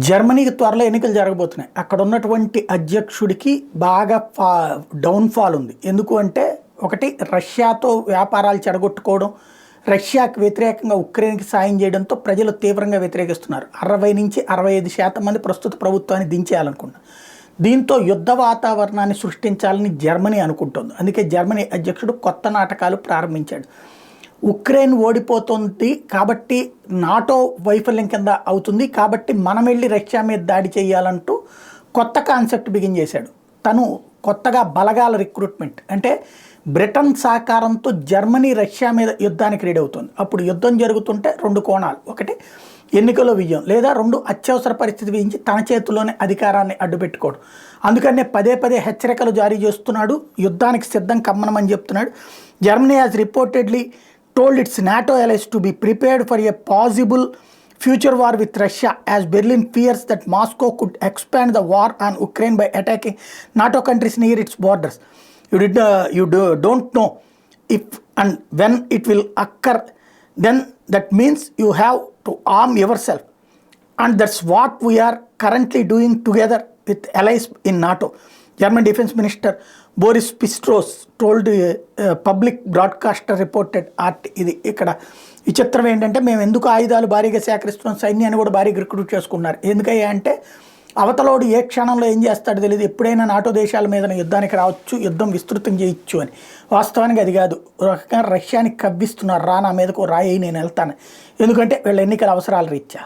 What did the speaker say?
జర్మనీకి త్వరలో ఎన్నికలు జరగబోతున్నాయి. అక్కడ ఉన్నటువంటి అధ్యక్షుడికి బాగా డౌన్ఫాల్ ఉంది. ఎందుకు అంటే ఒకటి రష్యాతో వ్యాపారాలు చెడగొట్టుకోవడం, రష్యాకు వ్యతిరేకంగా ఉక్రెయిన్కి సాయం చేయడంతో ప్రజలు తీవ్రంగా వ్యతిరేకిస్తున్నారు. 60 నుంచి 65% మంది ప్రస్తుత ప్రభుత్వాన్ని దించేయాలనుకున్నారు. దీంతో యుద్ధ వాతావరణాన్ని సృష్టించాలని జర్మనీ అనుకుంటోంది. అందుకే జర్మనీ అధ్యక్షుడు కొత్త నాటకాలు ప్రారంభించాడు. ఉక్రెయిన్ ఓడిపోతుంది కాబట్టి నాటో వైఫల్యం కింద అవుతుంది కాబట్టి మనం వెళ్ళి రష్యా మీద దాడి చేయాలంటూ కొత్త కాన్సెప్ట్ బిగిన్ చేశాడు. తను కొత్తగా బలగాల రిక్రూట్మెంట్ అంటే బ్రిటన్ సహకారంతో జర్మనీ రష్యా మీద యుద్ధానికి రెడీ అవుతుంది. అప్పుడు యుద్ధం జరుగుతుంటే 2 కోణాలు, ఒకటి ఎన్నికల్లో విజయం, లేదా 2 అత్యవసర పరిస్థితి విధించి తన చేతిలోనే అధికారాన్ని అడ్డుపెట్టుకోవడం. అందుకనే పదే పదే హెచ్చరికలు జారీ చేస్తున్నాడు, యుద్ధానికి సిద్ధం కమ్మనమని చెప్తున్నాడు. Germany has reportedly told its NATO allies to be prepared for a possible future war with Russia as Berlin fears that Moscow could expand the war on Ukraine by attacking NATO countries near its borders. Don't know if and when it will occur. Then that means you have to arm yourself, and that's what we are currently doing together with allies in NATO. German Defense Minister Boris Pistorius told public broadcaster reported art. ఇది ఇక్కడ విచిత్రం ఏంటంటే మేము ఎందుకు ఆయుధాలు భారీగా సేకరిస్తున్నాం, సైన్యాన్ని కూడా భారీగా రిక్రూట్ చేసుకున్నారు. ఎందుకయ్యా అంటే అవతలోడు ఏ క్షణంలో ఏం చేస్తాడో తెలియదు, ఎప్పుడైనా నాటో దేశాల మీద యుద్ధానికి రావచ్చు, యుద్ధం విస్తృతం చేయొచ్చు అని. వాస్తవానికి అది కాదు, రకంగా రష్యాని కవ్విస్తున్నారు, రా నా మీదకు రాయి నేను వెళ్తాను, ఎందుకంటే వీళ్ళ ఎన్నికల అవసరాల రీత్యా.